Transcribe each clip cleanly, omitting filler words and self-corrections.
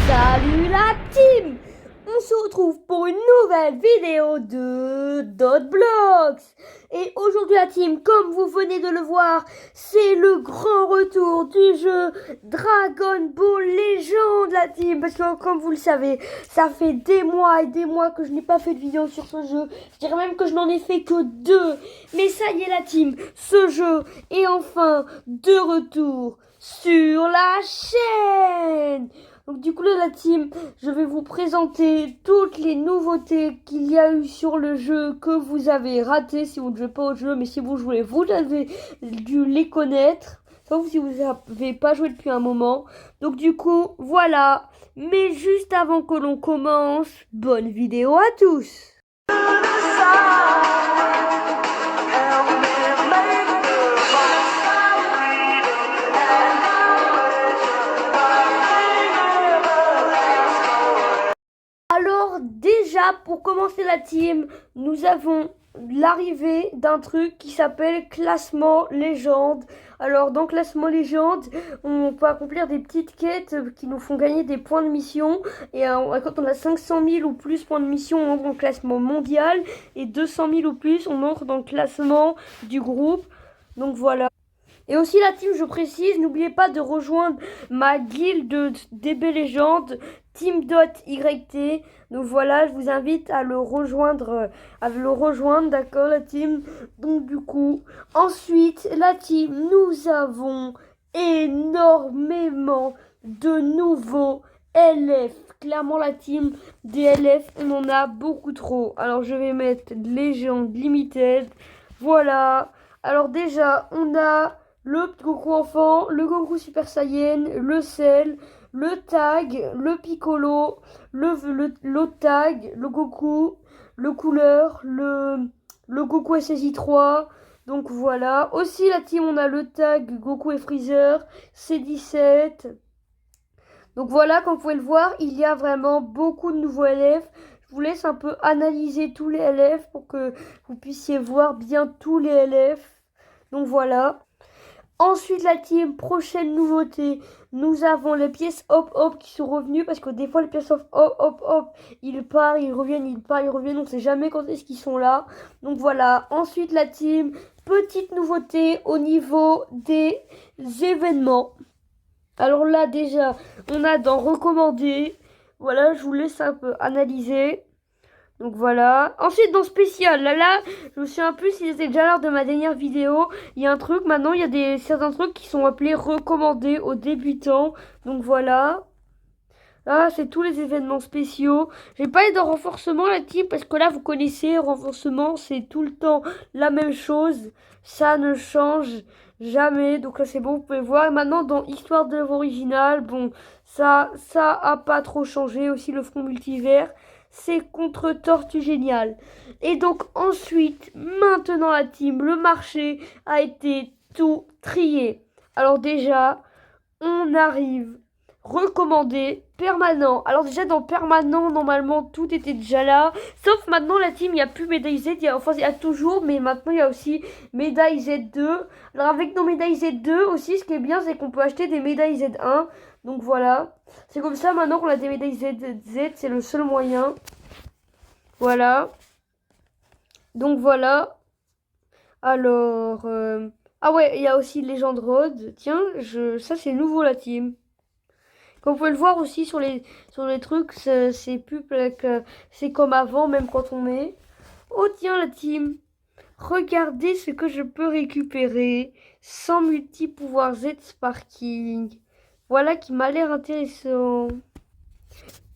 Salut la team! On se retrouve pour une nouvelle vidéo de Dotblox. Et aujourd'hui la team, comme vous venez de le voir, c'est le grand retour du jeu Dragon Ball Legend la team. Parce que comme vous le savez, ça fait des mois et des mois que je n'ai pas fait de vidéo sur ce jeu. Je dirais même que je n'en ai fait que 2. Mais ça y est la team, ce jeu est enfin de retour sur la chaîne. Donc du coup là la team, je vais vous présenter toutes les nouveautés qu'il y a eu sur le jeu que vous avez raté si vous ne jouez pas au jeu, mais si vous jouez, vous avez dû les connaître, sauf si vous n'avez pas joué depuis un moment. Donc du coup, voilà. Mais juste avant que l'on commence, bonne vidéo à tous. Alors déjà, pour commencer la team, nous avons l'arrivée d'un truc qui s'appelle classement légende. Alors dans classement légende, on peut accomplir des petites quêtes qui nous font gagner des points de mission. Et quand on a 500 000 ou plus points de mission, on entre dans le classement mondial. Et 200 000 ou plus, on entre dans le classement du groupe. Donc voilà. Et aussi la team, je précise, n'oubliez pas de rejoindre ma guilde de DB Légende, Team.yt. Donc voilà, je vous invite à le rejoindre, d'accord la team. Donc du coup, ensuite la team, nous avons énormément de nouveaux LF. Clairement la team des LF, on en a beaucoup trop. Alors je vais mettre Légende Limited. Voilà. Alors déjà, on a le Goku enfant, le Goku Super Saiyan, le Cell, le Tag, le Piccolo, le Tag, le Goku, le Couleur, le Goku SSI 3. Donc voilà. Aussi la team, on a le Tag Goku et Freezer, C17. Donc voilà, comme vous pouvez le voir, il y a vraiment beaucoup de nouveaux LF. Je vous laisse un peu analyser tous les LF pour que vous puissiez voir bien tous les LF. Donc voilà. Ensuite, la team, prochaine nouveauté, nous avons les pièces hop hop qui sont revenues parce que des fois les pièces hop hop, ils partent, ils reviennent, ils partent, ils reviennent, on ne sait jamais quand est-ce qu'ils sont là. Donc voilà. Ensuite, la team, petite nouveauté au niveau des événements. Alors là, déjà, on a dans recommander. Voilà, je vous laisse un peu analyser. Donc voilà. Ensuite dans spécial, là, je me souviens plus si c'était déjà l'heure de ma dernière vidéo. Il y a un truc, maintenant il y a certains trucs qui sont appelés recommandés aux débutants. Donc voilà. Là, c'est tous les événements spéciaux. J'ai pas eu de renforcement la team parce que là, vous connaissez, renforcement, c'est tout le temps la même chose. Ça ne change jamais. Donc là, c'est bon, vous pouvez voir. Et maintenant, dans Histoire de l'œuvre originale, bon, ça a pas trop changé. Aussi, le front multivers, c'est contre Tortue Géniale. Et donc, ensuite, maintenant, la team, le marché a été tout trié. Alors déjà, on arrive recommandé, permanent. Alors déjà dans permanent, normalement tout était déjà là. Sauf maintenant la team, il n'y a plus médaille Z. Enfin il y a toujours, mais maintenant il y a aussi médaille Z2. Alors avec nos médailles Z2 aussi, ce qui est bien, c'est qu'on peut acheter des médailles Z1. Donc voilà. C'est comme ça maintenant qu'on a des médailles Z, c'est le seul moyen. Voilà. Donc voilà. Alors... Ah ouais, il y a aussi Legend Road. Tiens, ça c'est nouveau la team. Comme vous pouvez le voir aussi sur les trucs, c'est plus c'est comme avant, même quand on est. Oh tiens la team, regardez ce que je peux récupérer sans multi-pouvoir Z Sparking. Voilà qui m'a l'air intéressant.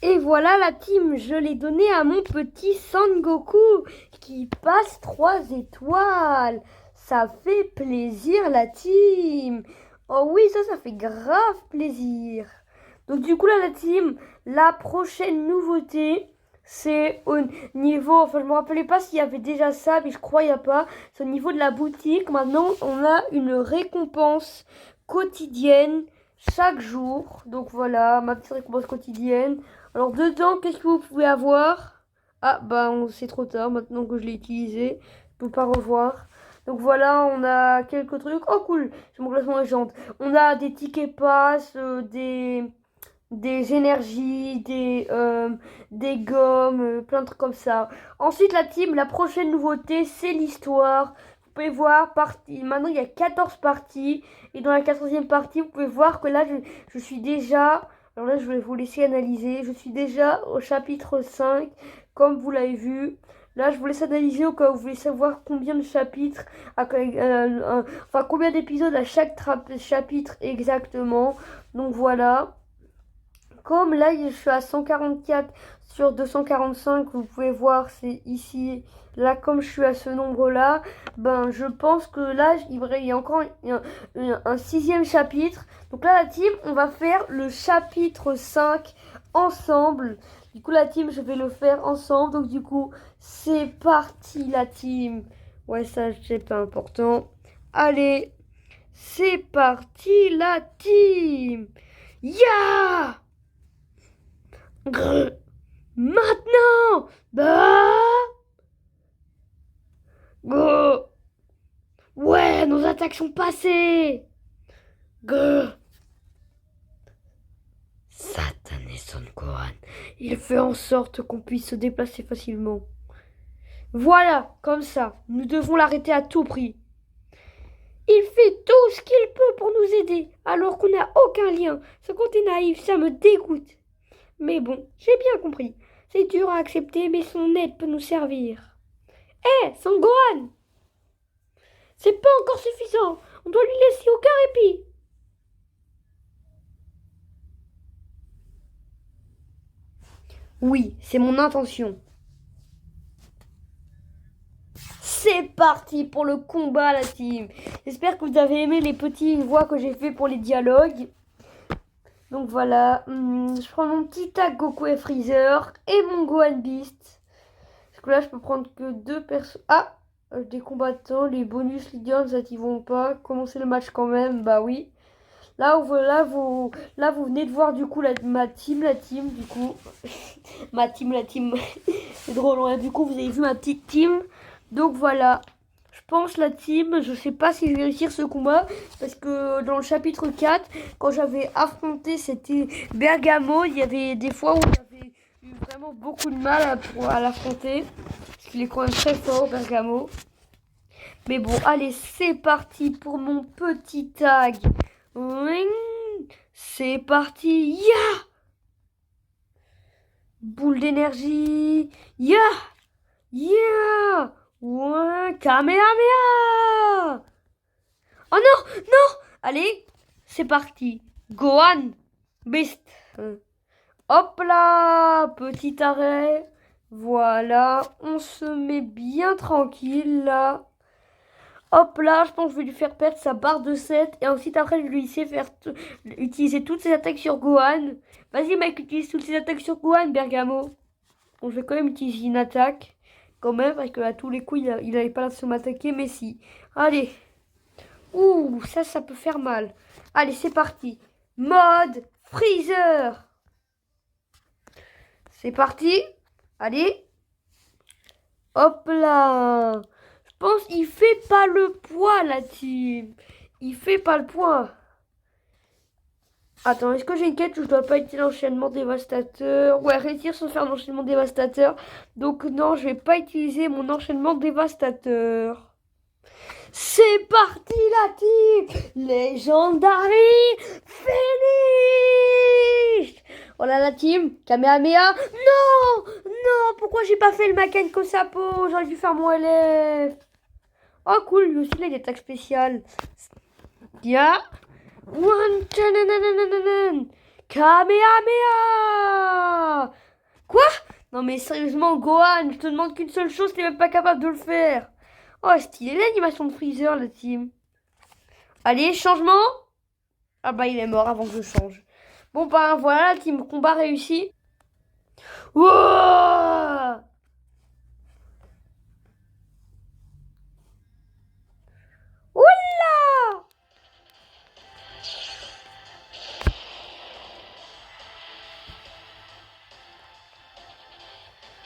Et voilà la team, je l'ai donné à mon petit Son Goku qui passe 3 étoiles. Ça fait plaisir la team. Oh oui, ça fait grave plaisir. Donc du coup là la team, la prochaine nouveauté, c'est au niveau, enfin je me rappelais pas s'il y avait déjà ça, mais je crois il n'y a pas. C'est au niveau de la boutique, maintenant on a une récompense quotidienne chaque jour. Donc voilà, ma petite récompense quotidienne. Alors dedans, qu'est-ce que vous pouvez avoir? Ah bah c'est trop tard maintenant que je l'ai utilisé, je peux pas revoir. Donc voilà, on a quelques trucs. Oh cool, c'est mon classement légende. On a des tickets pass, des énergies, des gommes, plein de trucs comme ça. Ensuite, la team, la prochaine nouveauté, c'est l'histoire. Vous pouvez voir, maintenant il y a 14 parties. Et dans la 14e partie, vous pouvez voir que là, je suis déjà... Alors là, je vais vous laisser analyser. Je suis déjà au chapitre 5, comme vous l'avez vu. Là, je vous laisse analyser au cas où vous voulez savoir combien de chapitres, enfin combien d'épisodes à chaque chapitre exactement. Donc voilà. Comme là, je suis à 144 sur 245, vous pouvez voir, c'est ici. Là, comme je suis à ce nombre-là, ben, je pense que là, il y a encore un 6e chapitre. Donc là, la team, on va faire le chapitre 5 ensemble. Du coup, la team, je vais le faire ensemble. Donc, du coup, c'est parti, la team. Ouais, ça, c'est pas important. Allez, c'est parti, la team. Ya! Grrr. Maintenant! Bah! Go! Ouais, nos attaques sont passées! Grrr. Satan et Son Gohan. Il fait en sorte qu'on puisse se déplacer facilement. Voilà, comme ça. Nous devons l'arrêter à tout prix. Il fait tout ce qu'il peut pour nous aider, alors qu'on n'a aucun lien. Ce côté naïf, ça me dégoûte. Mais bon, j'ai bien compris. C'est dur à accepter, mais son aide peut nous servir. Hé, Son Gohan! C'est pas encore suffisant. On doit lui laisser aucun répit. Oui, c'est mon intention. C'est parti pour le combat, la team. J'espère que vous avez aimé les petites voix que j'ai fait pour les dialogues. Donc voilà, je prends mon petit tag Goku et Freezer et mon Gohan Beast. Parce que là, je peux prendre que 2 personnes. Ah, des combattants, les bonus leaders, ça y vont pas. Commencer le match quand même, bah oui. Là, vous venez de voir du coup ma team, du coup. La team. C'est drôle, ouais. Du coup, vous avez vu ma petite team. Donc voilà. Je pense la team, je sais pas si je vais réussir ce combat. Parce que dans le chapitre 4, quand j'avais affronté, c'était Bergamo. Il y avait des fois où j'avais eu vraiment beaucoup de mal à l'affronter. Parce qu'il est quand même très fort, Bergamo. Mais bon, allez, c'est parti pour mon petit tag. C'est parti. Ya! Boule d'énergie. Ya! Ya! Ouais, Kamehameha! Oh non! Non! Allez, c'est parti. Gohan. Beast. Hop là! Petit arrêt. Voilà, on se met bien tranquille là. Hop là, je pense que je vais lui faire perdre sa barre de 7. Et ensuite, après, je vais lui laisser faire utiliser toutes ses attaques sur Gohan. Vas-y, mec, utilise toutes ses attaques sur Gohan, Bergamo. Bon, je vais quand même utiliser une attaque. Quand même, parce que à tous les coups, il n'avait pas l'air de m'attaquer, mais si. Allez. Ouh, ça peut faire mal. Allez, c'est parti. Mode Freezer. C'est parti. Allez. Hop là. Je pense qu'il fait pas le poids, la team. Il fait pas le poids. Attends, est-ce que j'ai une quête où je dois pas utiliser l'enchaînement dévastateur? Ouais, réussir sans faire l'enchaînement dévastateur. Donc non, je vais pas utiliser mon enchaînement dévastateur. C'est parti, la team. Legendary Finish. Oh là, la team. Kamehameha. Non. Non, pourquoi j'ai pas fait le Maken Kosapo? J'aurais dû faire mon LF. Oh cool, lui aussi il a des attaques spéciales. Ya. One. Kamehameha. Quoi? Non mais sérieusement, Gohan, je te demande qu'une seule chose, t'es même pas capable de le faire. Oh, stylé l'animation de Freezer, la team. Allez, changement. Ah bah il est mort avant que je change. Bon bah voilà, la team, combat réussi. Wouah. Oula.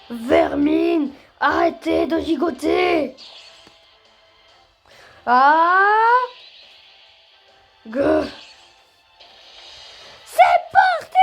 Vermine, arrêtez de gigoter. Ah. Gueux. C'est parti.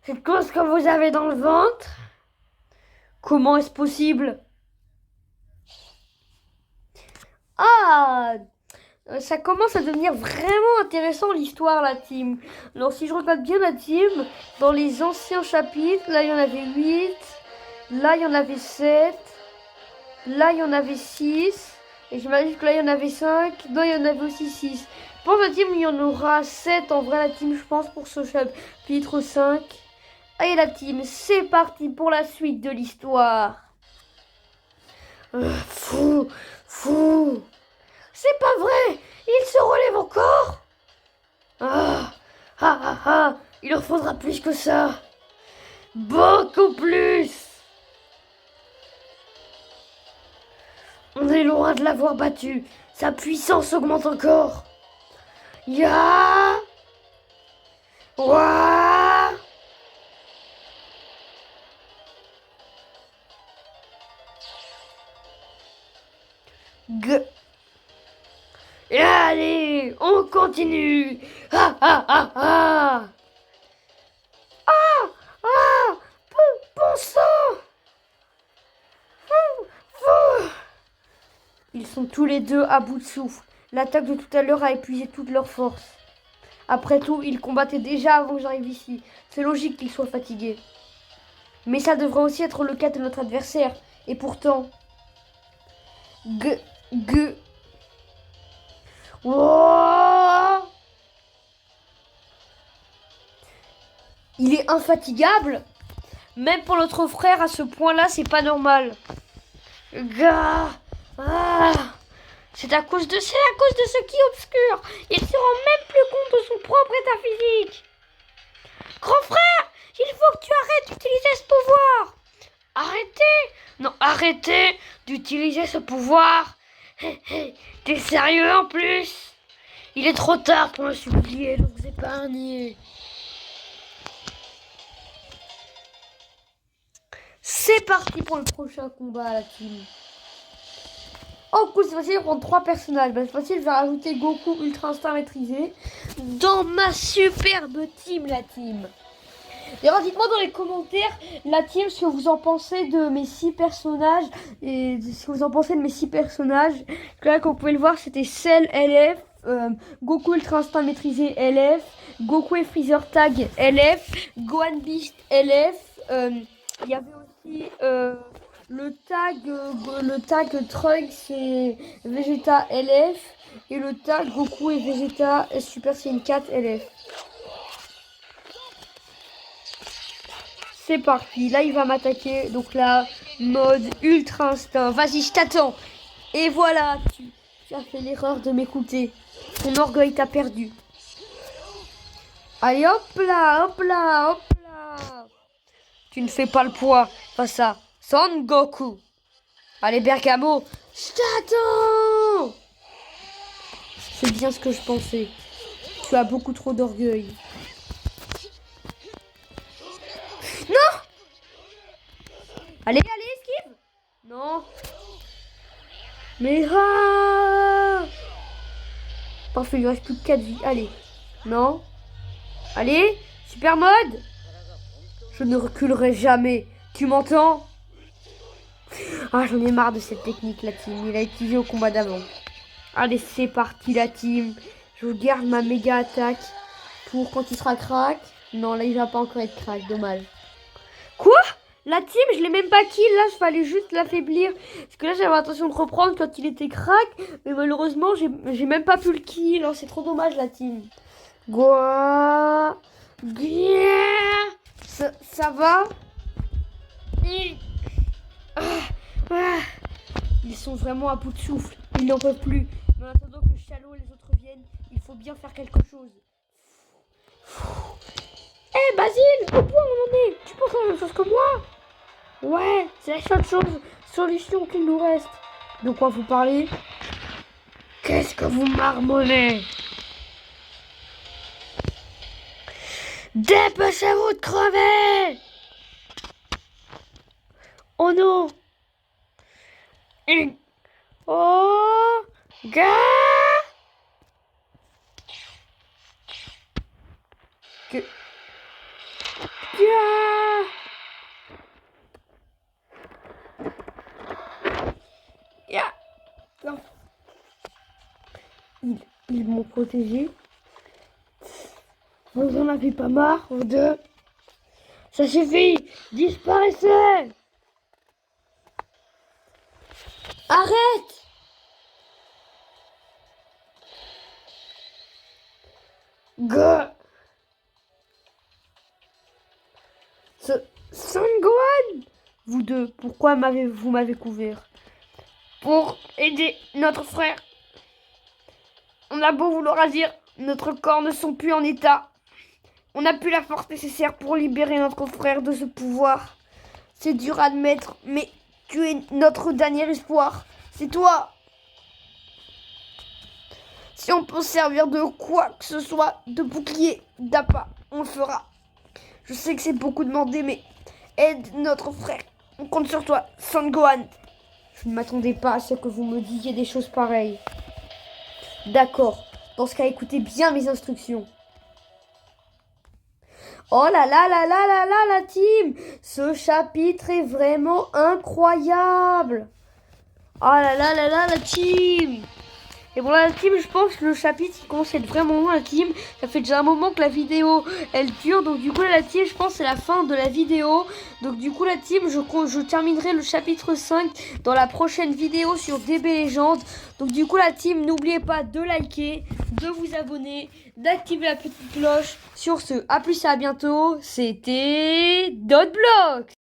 Qu'est-ce que vous avez dans le ventre? Comment est-ce possible? Ah, ça commence à devenir vraiment intéressant l'histoire, la team. Alors si je regarde bien la team, dans les anciens chapitres, là il y en avait 8, là il y en avait 7, là il y en avait 6, et j'imagine que là il y en avait 5, non il y en avait aussi 6. Pour la team, il y en aura 7 en vrai la team, je pense, pour ce chapitre 5. Allez la team, c'est parti pour la suite de l'histoire. Fou, fou. C'est pas vrai, il se relève encore. Il leur faudra plus que ça. Beaucoup plus. On est loin de l'avoir battu. Sa puissance augmente encore. Ya. Ouah. G. Et allez, on continue. Ah ah ah ah. Ah ah. Bon sang. Ils sont tous les deux à bout de souffle. L'attaque de tout à l'heure a épuisé toute leur force. Après tout, ils combattaient déjà avant que j'arrive ici. C'est logique qu'ils soient fatigués. Mais ça devrait aussi être le cas de notre adversaire. Et pourtant... G... G... Oh, il est infatigable. Même pour notre frère, à ce point-là, c'est pas normal. Gars... Ah, c'est à cause de ce qui obscure. Il se rend même plus compte de son propre état physique. Grand frère, il faut que tu arrêtes d'utiliser ce pouvoir. Arrêtez? Non, arrêtez d'utiliser ce pouvoir. T'es sérieux en plus? Il est trop tard pour me supplier de vous épargner. C'est parti pour le prochain combat, la team. Oh cool, c'est facile de prendre 3 personnages. C'est facile, je vais rajouter Goku Ultra Instinct maîtrisé dans ma superbe team, la team. D'ailleurs, dites-moi dans les commentaires, la team, ce que vous en pensez de mes 6 personnages. Et ce que vous en pensez de mes 6 personnages. Là, comme vous pouvez le voir, c'était Cell LF, Goku Ultra Instinct maîtrisé LF, Goku et Freezer Tag LF, Gohan Beast LF. Il y avait aussi le tag Trunks et Vegeta LF. Et le tag Goku et Vegeta Super Saiyan 4 LF. C'est parti, là il va m'attaquer, donc là, mode ultra instinct. Vas-y, je t'attends. Et voilà, tu as fait l'erreur de m'écouter. Ton orgueil t'a perdu. Allez, hop là, hop là, hop là. Tu ne fais pas le poids face à Son Goku. Allez, Bergamo, je t'attends. C'est bien ce que je pensais. Tu as beaucoup trop d'orgueil. Non! Allez, esquive! Non! Mais parfait, il lui reste plus que 4 vies. Allez. Non. Allez, super mode! Je ne reculerai jamais. Tu m'entends? Ah, j'en ai marre de cette technique, la team. Il a utilisé au combat d'avant. Allez, c'est parti, la team. Je garde ma méga attaque pour quand il sera crack. Non, là, il va pas encore être crack. Dommage. Quoi? La team, je l'ai même pas kill. Là, il fallait juste l'affaiblir. Parce que là, j'avais l'intention de reprendre quand il était crack. Mais malheureusement, j'ai même pas pu le kill. Oh, c'est trop dommage, la team. Quoi? Ça va? Ils sont vraiment à bout de souffle. Ils n'en peuvent plus. Mais en attendant que Chalot et les autres viennent, il faut bien faire quelque chose. Hé, Basile, au point où on en est? Tu penses à la même chose que moi? Ouais, c'est la seule solution qu'il nous reste. De quoi vous parlez? Qu'est-ce que vous marmonnez? Dépêchez-vous de crever! Oh non! Oh! Gars! Que... Ils m'ont protégé. Vous en avez pas marre, vous deux? Ça suffit! Disparaissez! Arrête! Go! Son Gohan! Vous deux, pourquoi vous m'avez couvert? Pour aider notre frère. On a beau vouloir agir, notre corps ne sont plus en état. On n'a plus la force nécessaire pour libérer notre frère de ce pouvoir. C'est dur à admettre, mais tu es notre dernier espoir. C'est toi. Si on peut servir de quoi que ce soit, de bouclier, d'appât, on le fera. Je sais que c'est beaucoup demandé, mais aide notre frère. On compte sur toi, Son Gohan. Je ne m'attendais pas à ce que vous me disiez des choses pareilles. D'accord. Dans ce cas, écoutez bien mes instructions. Oh là là là là là là la team! Ce chapitre est vraiment incroyable! Oh là là là là la team! Et bon la team, je pense que le chapitre il commence à être vraiment long la team. Ça fait déjà un moment que la vidéo elle dure, donc du coup la team je pense que c'est la fin de la vidéo. Donc du coup la team je terminerai le chapitre 5 dans la prochaine vidéo sur DB Legend. Donc du coup la team, n'oubliez pas de liker, de vous abonner, d'activer la petite cloche. Sur ce, à plus et à bientôt, c'était Dotblox.